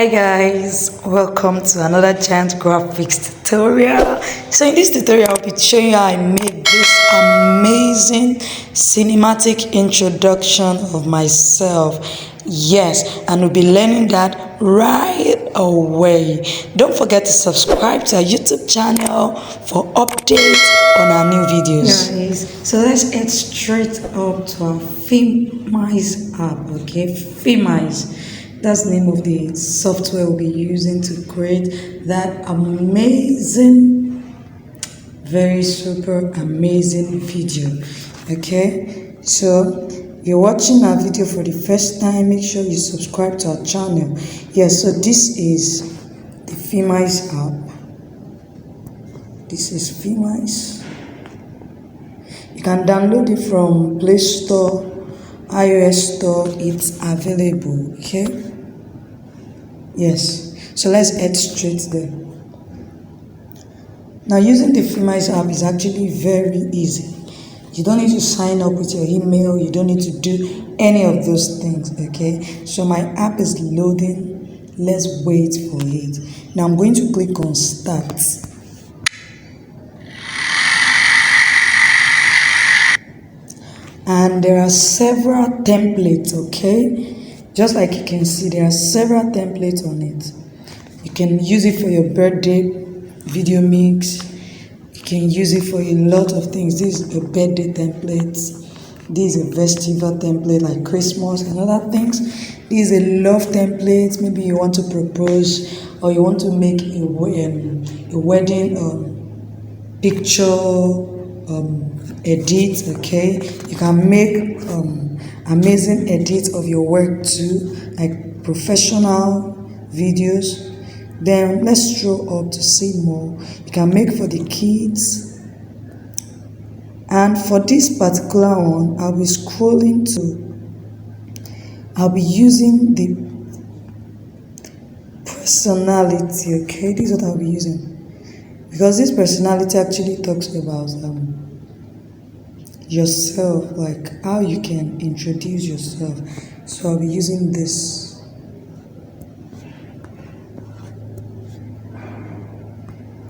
Hi guys, welcome to another giant graphics tutorial. So in this tutorial I'll be showing you how I made this amazing cinematic introduction of myself. Yes, and we'll be learning that right away. Don't forget to subscribe to our YouTube channel for updates on our new videos. Guys, so let's head straight up to our filmize app. Okay, filmize. That's the name of the software we'll be using to create that amazing, very super amazing video. Okay, so if you're watching our video for the first time, make sure you subscribe to our channel. Yes, so this is the filmize app. This is filmize. You can download it from Play Store, iOS Store. It's available. Okay. Yes, so let's head straight there. Now, using the filmize app is actually very easy. You don't need to sign up with your email. You don't need to do any of those things. Okay, so my app is loading. Let's wait for it. Now I'm going to click on start. And there are several templates. Okay, just like you can see, there are several templates on it. You can use it for your birthday video mix. You can use it for a lot of things. This is a birthday template. This is a festival template like Christmas and other things. This is a love template. Maybe you want to propose or you want to make a wedding picture edit. Okay, you can make amazing edits of your work too, like professional videos. Then let's scroll up to see more. You can make for the kids, and for this particular one I'll be using the personality. Okay, this is what I'll be using, because this personality actually talks about yourself, like how you can introduce yourself. So I'll be using this.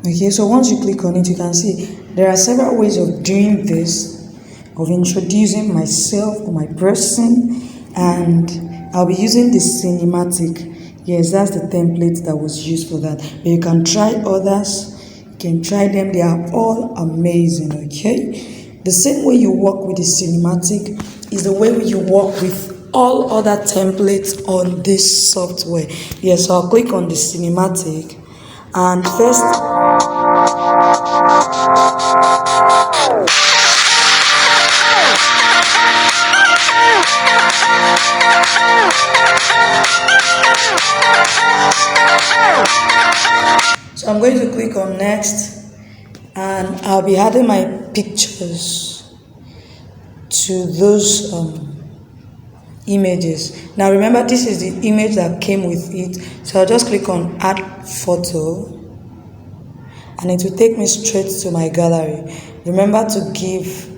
Okay, so once you click on it, you can see there are several ways of doing this, of introducing myself or my person, and I'll be using the cinematic. Yes, that's the template that was used for that, but you can try others. You can try them. They are all amazing. Okay, the same way you work with the cinematic is the way you work with all other templates on this software. Yes, so I'll click on the cinematic, and first so I'm going to click on next, and I'll be adding my pictures to those images. Now remember, this is the image that came with it, so I'll just click on add photo, and it will take me straight to my gallery. Remember to give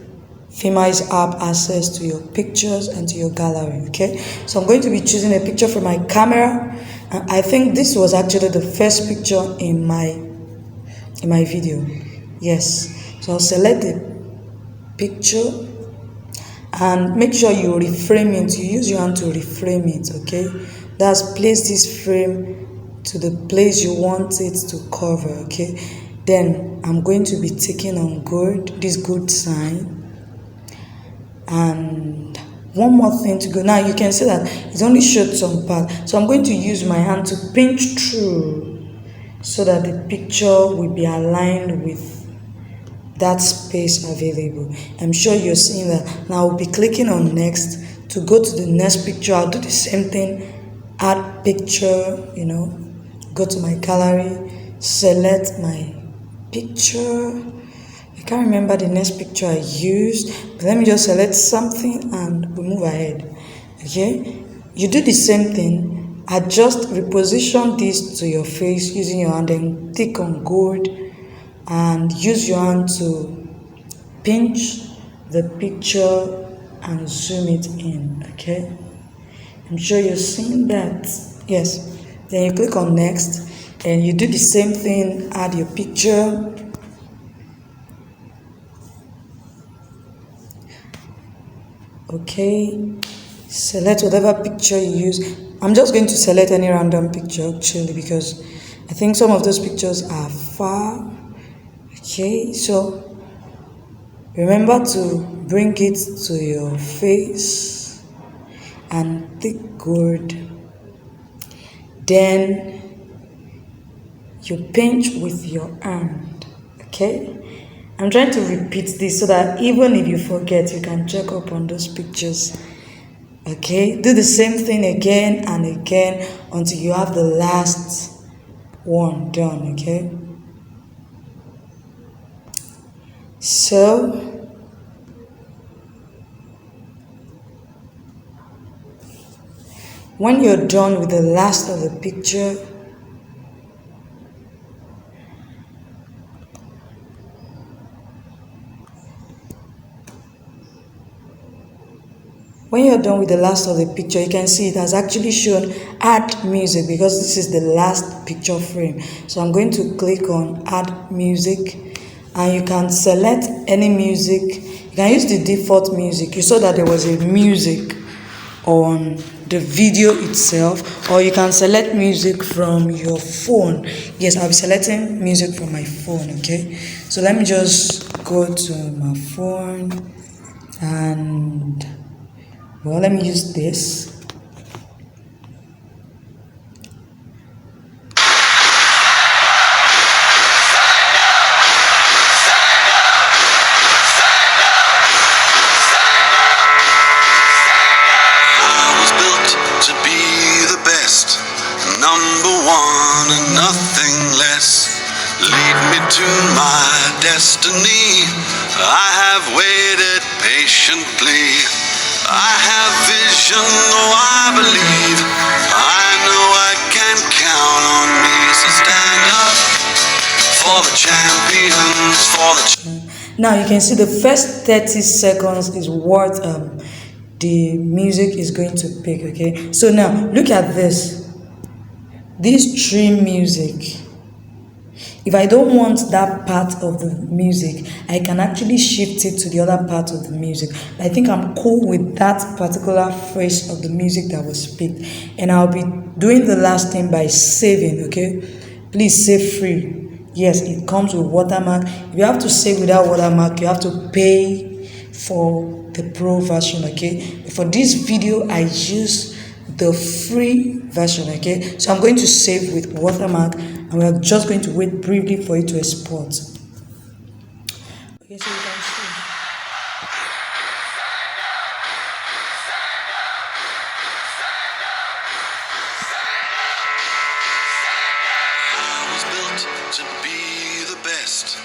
filmize app access to your pictures and to your gallery. Okay, so I'm going to be choosing a picture from my camera, and I think this was actually the first picture in my video. Yes, so I'll select the picture and make sure you reframe it. You use your hand to reframe it. Okay, that's place this frame to the place you want it to cover. Okay, then I'm going to be taking on this good sign. And one more thing to go. Now you can see that it's only showed some part, so I'm going to use my hand to pinch through so that the picture will be aligned with that space available. I'm sure you're seeing that. Now I'll be clicking on next to go to the next picture. I'll do the same thing, add picture, go to my gallery, select my picture. I can't remember the next picture I used, but let me just select something and we'll move ahead. Okay, you do the same thing. Adjust, reposition this to your face using your hand, then click on gold and use your hand to pinch the picture and zoom it in. Okay, I'm sure you're seeing that. Yes, Then you click on next and you do the same thing, add your picture. Okay, select whatever picture you use. I'm just going to select any random picture actually, because I think some of those pictures are far. Okay, so remember to bring it to your face and take good. Then you pinch with your hand. Okay, I'm trying to repeat this so that even if you forget, you can check up on those pictures. Okay, do the same thing again and again until you have the last one done. Okay, so when you're done with the last of the picture, when you're done with the last of the picture, you can see it has actually shown add music because this is the last picture frame. So I'm going to click on add music and you can select any music. You can use the default music. You saw that there was a music on the video itself, or you can select music from your phone. Yes, I'll be selecting music from my phone. Okay, so let me just go to my phone and, well, let me use this. I was built to be the best, number one and nothing less. Lead me to my destiny. I have waited patiently. I have vision, though I believe. I know I can count on me. So stand up for the champions, for the Now you can see the first 30 seconds is what the music is going to pick. Okay, so now look at this trim music. If I don't want that part of the music, I can actually shift it to the other part of the music. I think I'm cool with that particular phrase of the music that was picked. And I'll be doing the last thing by saving, okay? Please save free. Yes, it comes with watermark. If you have to save without watermark, you have to pay for the pro version, okay? For this video, I use the free version. Okay, so I'm going to save with watermark and we're just going to wait briefly for it to export. Okay, so you can see. I was built to be the best,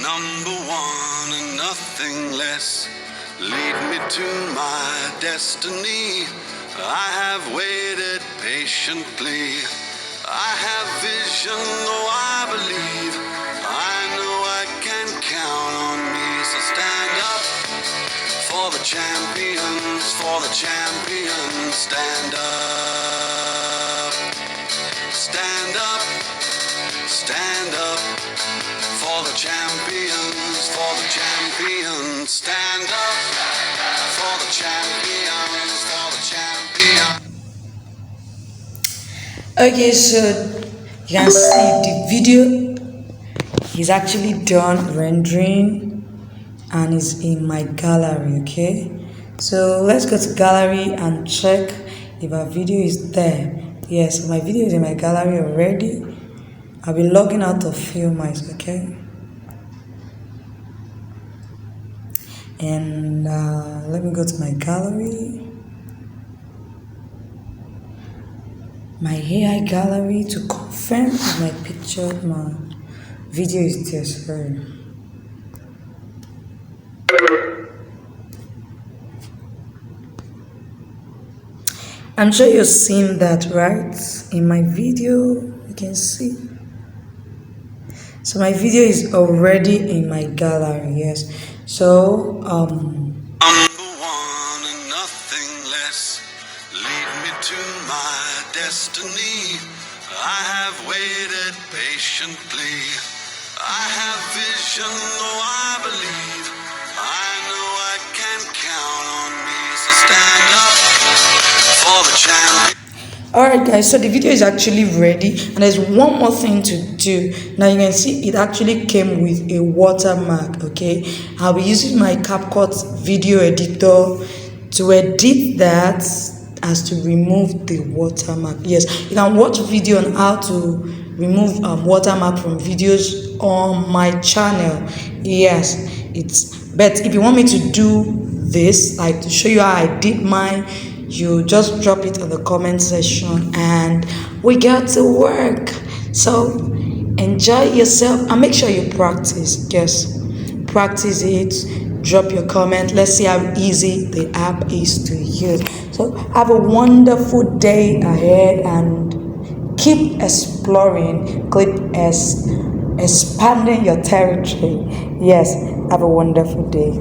number one and nothing less. Lead me to my destiny. I have waited patiently. I have vision, though I believe. I know I can count on me. So stand up for the champions, for the champions. Stand up, stand up, stand up for the champions, for the champions. Stand up for the champions, for the champions. Okay, so you can see the video is actually done rendering and is in my gallery. Okay, so let's go to gallery and check if our video is there. Yes, my video is in my gallery already. I'll be logging out of filmize. Okay, and let me go to my gallery, my AI gallery, to confirm if my picture, my video is there. Sorry. I'm sure you're seeing that, right? In my video, you can see. So my video is already in my gallery. Yes. So Number one and nothing less. Lead me to my destiny. I have waited patiently. I have vision, though I believe. I know I can count on me. So stand up for the champion. Alright guys, so the video is actually ready, and there's one more thing to do. Now you can see it actually came with a watermark. Okay, I'll be using my CapCut video editor to edit that as to remove the watermark. Yes, you can watch video on how to remove watermark from videos on my channel. Yes, but if you want me to do this, like to show you how I did mine, you just drop it in the comment section and we get to work. So enjoy yourself and make sure you practice. Yes, practice it. Drop your comment. Let's see how easy the app is to use. So have a wonderful day ahead and keep exploring, keep expanding your territory. Yes, have a wonderful day.